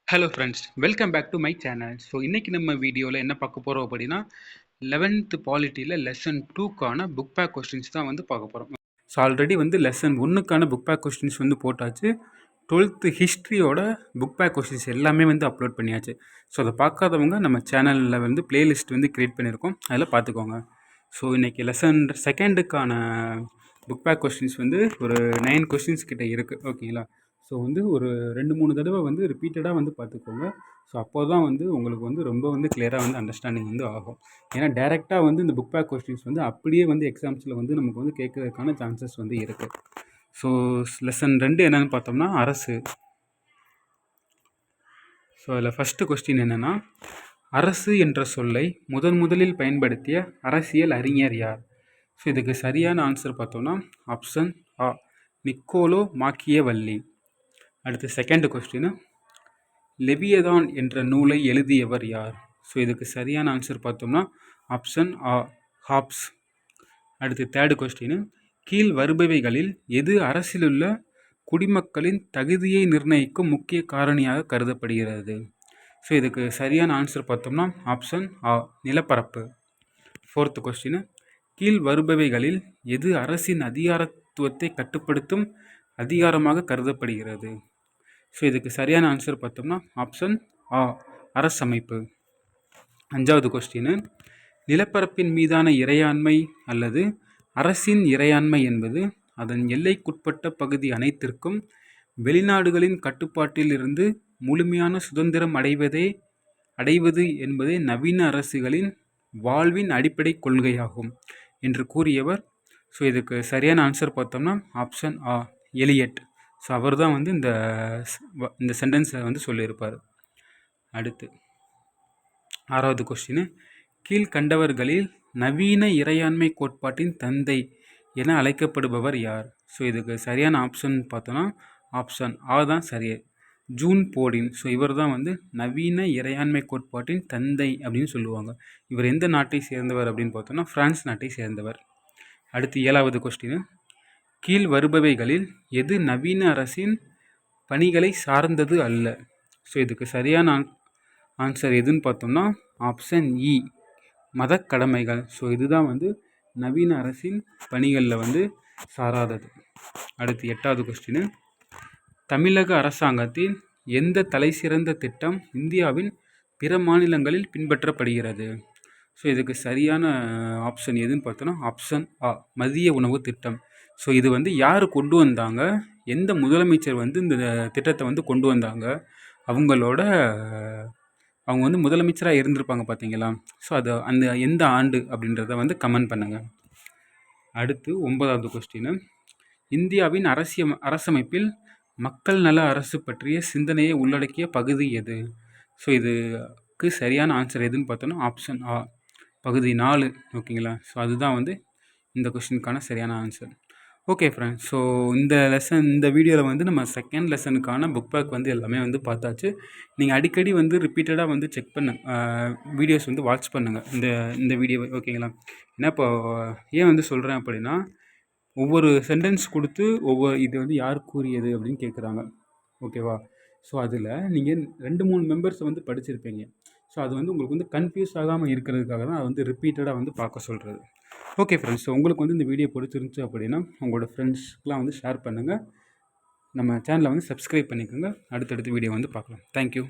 Hello friends, welcome back to my channel. So இன்றைக்கி நம்ம வீடியோவில் என்ன பார்க்க போகிறோம் அப்படின்னா 11th பாலிட்டியில் லெசன் 2க்கான புக் பேக் கொஸ்டின்ஸ் தான் வந்து பார்க்க போகிறோம். ஸோ ஆல்ரெடி வந்து லெசன் 1க்கான புக் பேக் கொஸ்டின்ஸ் வந்து போட்டாச்சு. 12th ஹிஸ்ட்ரியோட புக் பேக் கொஸ்டின்ஸ் எல்லாமே வந்து அப்லோட் பண்ணியாச்சு. ஸோ அதை பார்க்காதவங்க நம்ம சேனலில் வந்து பிளேலிஸ்ட் வந்து க்ரியேட் பண்ணியிருக்கோம், அதில் பார்த்துக்கோங்க. ஸோ இன்றைக்கி லெசன் 2க்கான புக் பேக் கொஸ்டின்ஸ் வந்து ஒரு 9 கொஸ்டின்ஸ் கிட்டே இருக்குது, ஓகேங்களா? ஸோ வந்து ஒரு 2-3 தடவை வந்து ரிப்பீட்டடாக வந்து பார்த்துக்கோங்க. ஸோ அப்போ தான் வந்து உங்களுக்கு வந்து ரொம்ப வந்து கிளியராக வந்து அண்டர்ஸ்டாண்டிங் வந்து ஆகும். ஏன்னா டேரெக்டாக வந்து இந்த புக் பேக் கொஸ்டின்ஸ் வந்து அப்படியே வந்து எக்ஸாம்ஸில் வந்து நமக்கு வந்து கேட்கறதுக்கான சான்சஸ் வந்து இருக்குது. ஸோ லெசன் 2 என்னென்னு பார்த்தோம்னா அரசு. ஸோ அதில் ஃபஸ்ட்டு கொஸ்டின் என்னென்னா, அரசு என்ற சொல்லை முதலில் பயன்படுத்திய அரசியல் அறிஞர் யார்? ஸோ இதுக்கு சரியான ஆன்சர் பார்த்தோம்னா ஆப்ஷன் ஆ, நிக்கோலோ மாக்கியவல்லி. அடுத்து செகண்ட் கொஸ்டின், லெவியதான் என்ற நூலை எழுதியவர் யார்? ஸோ இதுக்கு சரியான ஆன்சர் பார்த்தோம்னா ஆப்ஷன் ஆ, ஹாப்ஸ். அடுத்து தேர்டு கொஸ்டின், கீழ் வருபவைகளில் எது அரசிலுள்ள குடிமக்களின் தகுதியை நிர்ணயிக்கும் முக்கிய காரணியாக கருதப்படுகிறது? ஸோ இதுக்கு சரியான ஆன்சர் பார்த்தோம்னா ஆப்ஷன் ஆ, நிலப்பரப்பு. ஃபோர்த்து கொஸ்டின், கீழ் வருபவைகளில் எது அரசின் அதிகாரத்துவத்தை கட்டுப்படுத்தும் அதிகாரமாக கருதப்படுகிறது? ஸோ இதுக்கு சரியான ஆன்சர் பார்த்தோம்னா ஆப்ஷன் ஆ, அரசமைப்பு. அஞ்சாவது கொஸ்டின், நிலப்பரப்பின் மீதான இறையாண்மை அல்லது அரசின் இறையாண்மை என்பது அதன் எல்லைக்குட்பட்ட பகுதி அனைத்திற்கும் வெளிநாடுகளின் கட்டுப்பாட்டில் இருந்து முழுமையான சுதந்திரம் அடைவது என்பதே நவீன அரசுகளின் வாழ்வின் அடிப்படை கொள்கையாகும் என்று கூறியவர். ஸோ இதுக்கு சரியான ஆன்சர் பார்த்தோம்னா ஆப்ஷன் ஆ, எலியட். ஸோ அவர் தான் வந்து இந்த சென்டென்ஸை வந்து சொல்லியிருப்பார். அடுத்து ஆறாவது கொஸ்டின், கீழ்கண்டவர்களில் நவீன இறையாண்மை கோட்பாட்டின் தந்தை என அழைக்கப்படுபவர் யார்? ஸோ இதுக்கு சரியான ஆப்ஷன் பார்த்தோன்னா ஆப்ஷன் ஆ தான் சரி, ஜூன் போடின். ஸோ இவர் தான் வந்து நவீன இறையாண்மை கோட்பாட்டின் தந்தை அப்படின்னு சொல்லுவாங்க. இவர் எந்த நாட்டை சேர்ந்தவர் அப்படின்னு பார்த்தோன்னா பிரான்ஸ் நாட்டை சேர்ந்தவர். அடுத்து ஏழாவது கொஸ்டின், கீழ் வருபவைகளில் எது நவீன அரசின் பணிகளை சார்ந்தது அல்ல? ஸோ இதுக்கு சரியான ஆன்சர் எதுன்னு பார்த்தோம்னா ஆப்ஷன் இ, மத கடமைகள். ஸோ இதுதான் வந்து நவீன அரசின் பணிகளில் வந்து சாராதது. அடுத்து எட்டாவது கொஸ்டின், தமிழக அரசாங்கத்தின் எந்த தலைசிறந்த திட்டம் இந்தியாவின் பிற மாநிலங்களில் பின்பற்றப்படுகிறது? ஸோ இதுக்கு சரியான ஆப்ஷன் எதுன்னு பார்த்தோன்னா ஆப்ஷன் ஆ, மதிய உணவு திட்டம். ஸோ இது வந்து யார் கொண்டு வந்தாங்க, எந்த முதலமைச்சர் வந்து இந்த திட்டத்தை வந்து கொண்டு வந்தாங்க, அவங்க வந்து முதலமைச்சராக இருந்திருப்பாங்க பார்த்தீங்களா? ஸோ அது அந்த எந்த ஆண்டு அப்படின்றத வந்து கமெண்ட் பண்ணுங்கள். அடுத்து 9வது கொஸ்டின், இந்தியாவின் அரசமைப்பில் மக்கள் நல அரசு பற்றிய சிந்தனையை உள்ளடக்கிய பகுதி எது? ஸோ இதுக்கு சரியான ஆன்சர் எதுன்னு பார்த்தோன்னா ஆப்ஷன் ஆ, பகுதி 4, ஓகேங்களா? ஸோ அதுதான் வந்து இந்த கொஸ்டினுக்கான சரியான ஆன்சர். ஓகே ஃப்ரெண்ட்ஸ், ஸோ இந்த வீடியோவில் வந்து நம்ம செகண்ட் லெசனுக்கான புக் பேக் வந்து எல்லாமே வந்து பார்த்தாச்சு. நீங்கள் அடிக்கடி வந்து ரிப்பீட்டடாக வந்து செக் வீடியோஸ் வந்து வாட்ச் பண்ணுங்கள் இந்த வீடியோவை, ஓகேங்களா? ஏன்னா இப்போ ஏன் வந்து சொல்கிறேன் அப்படின்னா, ஒவ்வொரு சென்டென்ஸ் கொடுத்து இது வந்து யார் கூறியது அப்படின்னு கேட்குறாங்க, ஓகேவா? ஸோ அதில் நீங்கள் 2-3 மெம்பர்ஸை வந்து படிச்சிருப்பீங்க. ஸோ அது வந்து உங்களுக்கு வந்து கன்ஃபியூஸ் ஆகாமல் இருக்கிறதுக்காக தான் அது வந்து ரிப்பீட்டடாக வந்து பார்க்க சொல்கிறது. ஓகே ஃப்ரெண்ட்ஸ், ஸோ உங்களுக்கு வந்து இந்த வீடியோ பிடிச்சிருந்துச்சு அப்படின்னா உங்களோட ஃப்ரெண்ட்ஸ்க்கெலாம் வந்து ஷேர் பண்ணுங்கள். நம்ம சேனலை வந்து சப்ஸ்கிரைப் பண்ணிக்கோங்க. அடுத்தடுத்த வீடியோ வந்து பார்க்கலாம். தேங்க்யூ.